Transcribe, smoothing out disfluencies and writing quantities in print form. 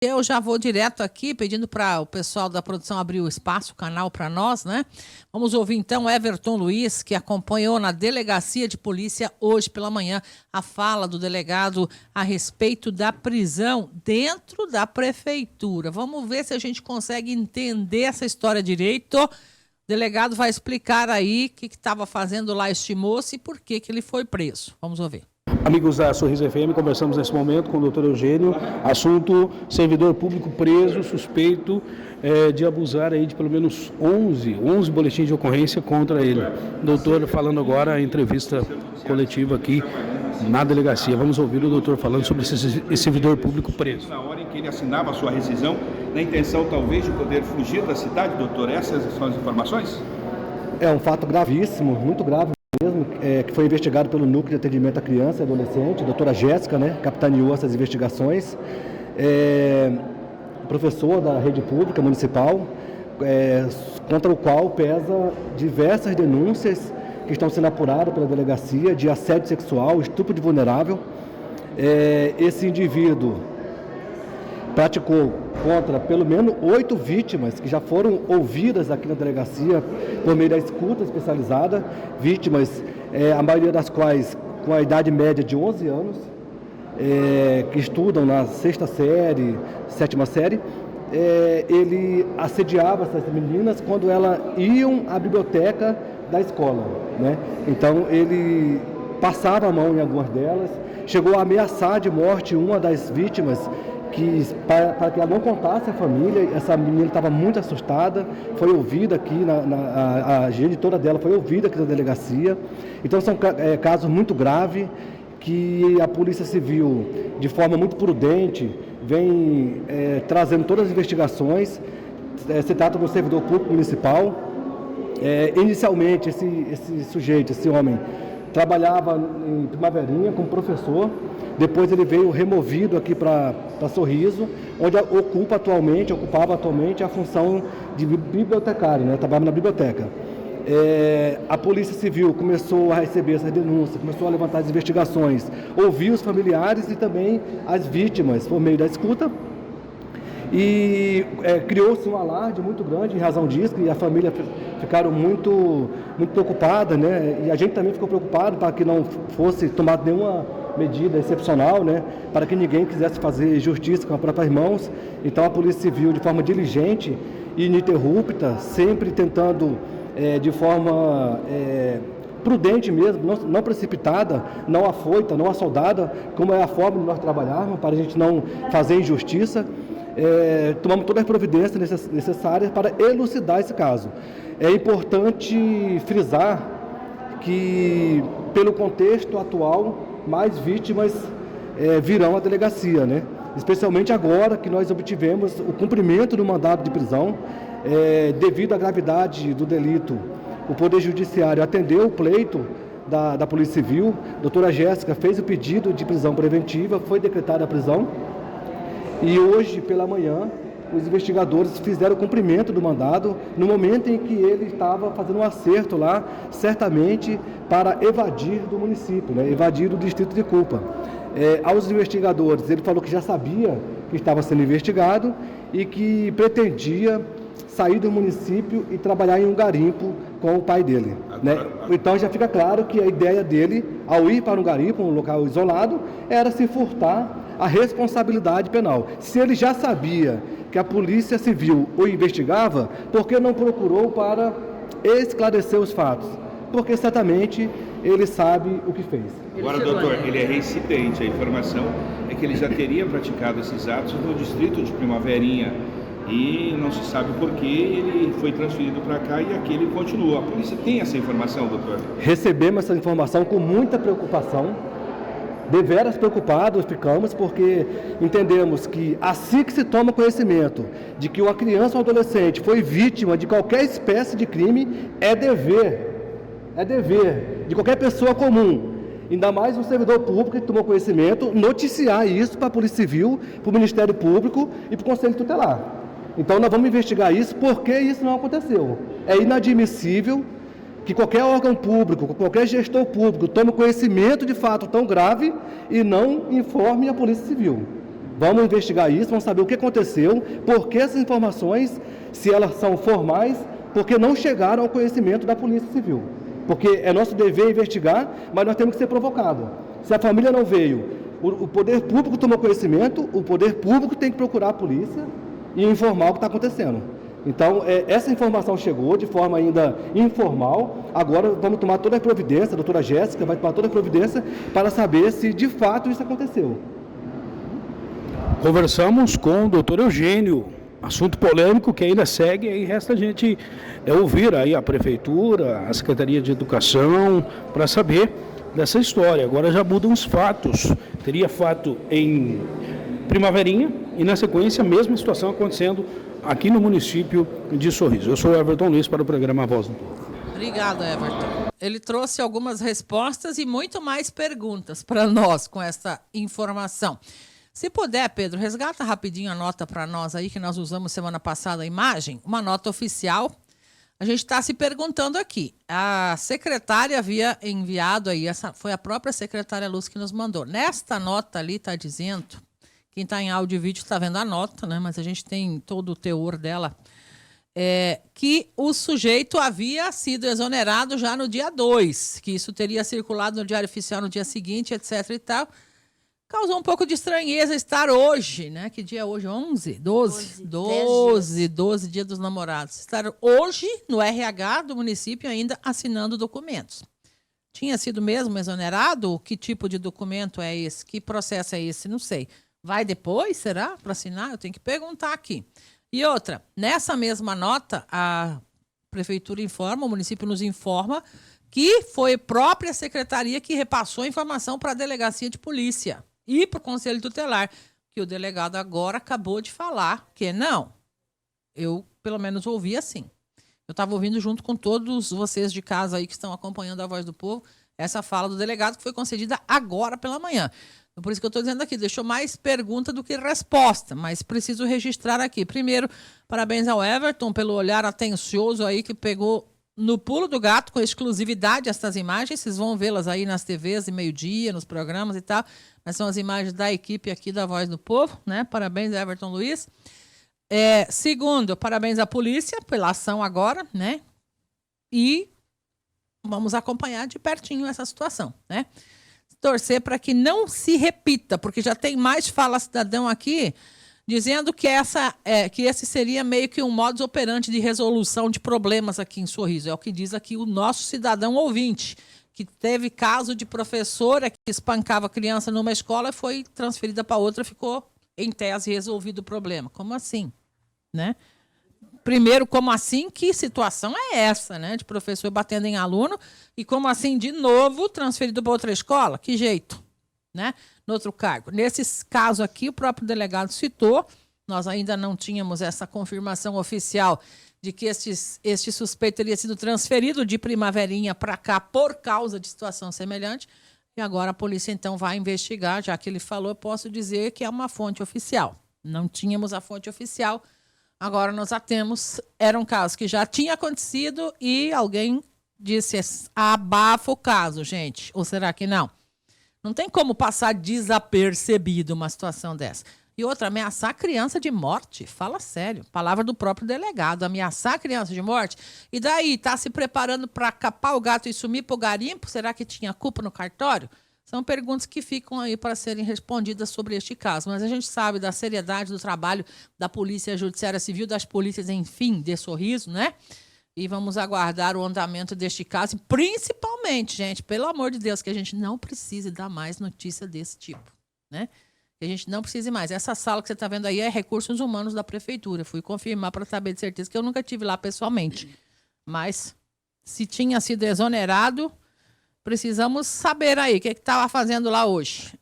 Eu já vou direto aqui, pedindo para o pessoal da produção abrir o espaço, o canal para nós, né? Vamos ouvir então Everton Luiz, que acompanhou na delegacia de polícia hoje pela manhã a fala do delegado a respeito da prisão dentro da prefeitura. Vamos ver se a gente consegue entender essa história direito. O delegado vai explicar aí o que estava fazendo lá este moço e por que ele foi preso. Vamos ouvir. Amigos da Sorriso FM, conversamos nesse momento com o doutor Eugênio, assunto servidor público preso, suspeito de abusar aí de pelo menos 11 boletins de ocorrência contra ele. Doutor, falando agora a entrevista coletiva aqui na delegacia. Vamos ouvir o doutor falando sobre esse servidor público preso. Na hora em que ele assinava a sua rescisão, na intenção talvez de poder fugir da cidade, doutor, essas são as informações? É um fato gravíssimo, muito grave mesmo, que foi investigado pelo Núcleo de Atendimento à Criança e Adolescente, a doutora Jéssica, capitaneou essas investigações, professor da rede pública municipal, contra o qual pesa diversas denúncias que estão sendo apuradas pela delegacia de assédio sexual, estupro de vulnerável. Esse indivíduo praticou contra pelo menos 8 vítimas que já foram ouvidas aqui na delegacia por meio da escuta especializada, vítimas, a maioria das quais com a idade média de 11 anos, que estudam na 6ª série, 7ª série. Ele assediava essas meninas quando elas iam à biblioteca da escola, Então ele passava a mão em algumas delas, chegou a ameaçar de morte uma das vítimas, para que ela não contasse à família. Essa menina estava muito assustada, foi ouvida aqui, a genitora dela foi ouvida aqui na delegacia. Então são casos muito graves que a Polícia Civil, de forma muito prudente, vem trazendo todas as investigações. Se trata de um servidor público municipal. Inicialmente esse sujeito, esse homem, trabalhava em Primaverinha como professor. Depois ele veio removido aqui para Sorriso, onde ocupava atualmente a função de bibliotecário, trabalhava na biblioteca. A Polícia Civil começou a receber essas denúncias, começou a levantar as investigações, ouvir os familiares e também as vítimas por meio da escuta. E criou-se um alarde muito grande em razão disso, e a família ficaram muito preocupada, E a gente também ficou preocupado para que não fosse tomada nenhuma medida excepcional, Para que ninguém quisesse fazer justiça com as próprias mãos. Então a Polícia Civil, de forma diligente e ininterrupta, sempre tentando de forma prudente mesmo, não precipitada, não afoita, não assoldada, como é a forma de nós trabalharmos, para a gente não fazer injustiça. Tomamos todas as providências necessárias para elucidar esse caso. É importante frisar que, pelo contexto atual, mais vítimas virão à delegacia, Especialmente agora que nós obtivemos o cumprimento do mandado de prisão. Devido à gravidade do delito, o Poder Judiciário atendeu o pleito da Polícia Civil. A doutora Jéssica fez o pedido de prisão preventiva, foi decretada a prisão. E hoje, pela manhã, os investigadores fizeram o cumprimento do mandado no momento em que ele estava fazendo um acerto lá, certamente para evadir do município, evadir do distrito de Cupa. Aos investigadores, ele falou que já sabia que estava sendo investigado e que pretendia sair do município e trabalhar em um garimpo com o pai dele. Então já fica claro que a ideia dele, ao ir para um garimpo, um local isolado, era se furtar a responsabilidade penal. Se ele já sabia que a Polícia Civil o investigava, por que não procurou para esclarecer os fatos? Porque certamente ele sabe o que fez. Agora, doutor, ele é reincidente. A informação é que ele já teria praticado esses atos no distrito de Primaverinha e não se sabe por que ele foi transferido para cá e aqui ele continua. A polícia tem essa informação, doutor? Recebemos essa informação com muita preocupação. Deveras preocupados ficamos, porque entendemos que assim que se toma conhecimento de que uma criança ou adolescente foi vítima de qualquer espécie de crime, é dever de qualquer pessoa comum, ainda mais um servidor público que tomou conhecimento, noticiar isso para a Polícia Civil, para o Ministério Público e para o Conselho Tutelar. Então nós vamos investigar isso, porque isso não aconteceu. É inadmissível que qualquer órgão público, qualquer gestor público tome conhecimento de fato tão grave e não informe a Polícia Civil. Vamos investigar isso, vamos saber o que aconteceu, por que essas informações, se elas são formais, porque não chegaram ao conhecimento da Polícia Civil. Porque é nosso dever investigar, mas nós temos que ser provocados. Se a família não veio, o poder público tomou conhecimento, o poder público tem que procurar a polícia e informar o que está acontecendo. Então, essa informação chegou de forma ainda informal. Agora vamos tomar toda a providência, a doutora Jéssica vai tomar toda a providência para saber se de fato isso aconteceu. Conversamos com o doutor Eugênio, assunto polêmico que ainda segue, e resta a gente ouvir aí a Prefeitura, a Secretaria de Educação, para saber dessa história. Agora já mudam os fatos. Teria fato em Primaverinha e, na sequência, a mesma situação acontecendo aqui no município de Sorriso. Eu sou o Everton Luiz para o programa Voz do Povo. Obrigado, Everton. Ele trouxe algumas respostas e muito mais perguntas para nós com essa informação. Se puder, Pedro, resgata rapidinho a nota para nós aí, que nós usamos semana passada a imagem, uma nota oficial. A gente está se perguntando aqui. A secretária havia enviado aí, essa foi a própria secretária Luz que nos mandou. Nesta nota ali está dizendo, quem está em áudio e vídeo está vendo a nota, né? Mas a gente tem todo o teor dela, que o sujeito havia sido exonerado já no dia 2, que isso teria circulado no Diário Oficial no dia seguinte, etc. e tal. Causou um pouco de estranheza estar hoje, né? Que dia é hoje? 11? 12, dia dos namorados. Estar hoje no RH do município ainda assinando documentos. Tinha sido mesmo exonerado? Que tipo de documento é esse? Que processo é esse? Não sei. Vai depois, será? Para assinar? Eu tenho que perguntar aqui. E outra, nessa mesma nota, a Prefeitura informa, o município nos informa, que foi a própria secretaria que repassou a informação para a Delegacia de Polícia e para o Conselho Tutelar, que o delegado agora acabou de falar que não. Eu, pelo menos, ouvi assim. Eu estava ouvindo junto com todos vocês de casa aí que estão acompanhando a Voz do Povo, essa fala do delegado que foi concedida agora pela manhã. Então, por isso que eu estou dizendo aqui, deixou mais pergunta do que resposta, mas preciso registrar aqui. Primeiro, parabéns ao Everton pelo olhar atencioso aí que pegou no pulo do gato, com exclusividade, essas imagens. Vocês vão vê-las aí nas TVs de meio-dia, nos programas e tal. Mas são as imagens da equipe aqui da Voz do Povo, né? Parabéns, Everton Luiz. Segundo, parabéns à polícia pela ação agora, né? E vamos acompanhar de pertinho essa situação, né? Torcer para que não se repita, porque já tem mais fala cidadão aqui dizendo que esse seria meio que um modus operandi de resolução de problemas aqui em Sorriso. É o que diz aqui o nosso cidadão ouvinte, que teve caso de professora que espancava criança numa escola e foi transferida para outra, ficou, em tese, resolvido o problema. Como assim? Né? Primeiro, como assim? Que situação é essa, né? De professor batendo em aluno e como assim, de novo, transferido para outra escola? Que jeito? Né? No outro cargo. Nesse caso aqui, o próprio delegado citou, nós ainda não tínhamos essa confirmação oficial de que este suspeito teria sido transferido de Primaverinha para cá por causa de situação semelhante, e agora a polícia então vai investigar, já que ele falou, eu posso dizer que é uma fonte oficial. Não tínhamos a fonte oficial, agora nós a temos. Era um caso que já tinha acontecido e alguém disse, abafa o caso, gente. Ou será que não? Não tem como passar desapercebido uma situação dessa. E outra, ameaçar a criança de morte. Fala sério. Palavra do próprio delegado. Ameaçar a criança de morte. E daí, tá se preparando para capar o gato e sumir pro garimpo? Será que tinha culpa no cartório? São perguntas que ficam aí para serem respondidas sobre este caso. Mas a gente sabe da seriedade do trabalho da Polícia Judiciária Civil, das polícias, enfim, de Sorriso, né? E vamos aguardar o andamento deste caso. Principalmente, gente, pelo amor de Deus, que a gente não precise dar mais notícia desse tipo, né? Que a gente não precise mais. Essa sala que você está vendo aí é Recursos Humanos da Prefeitura. Fui confirmar para saber de certeza que eu nunca estive lá pessoalmente. Mas, se tinha sido exonerado, precisamos saber aí o que estava fazendo lá hoje.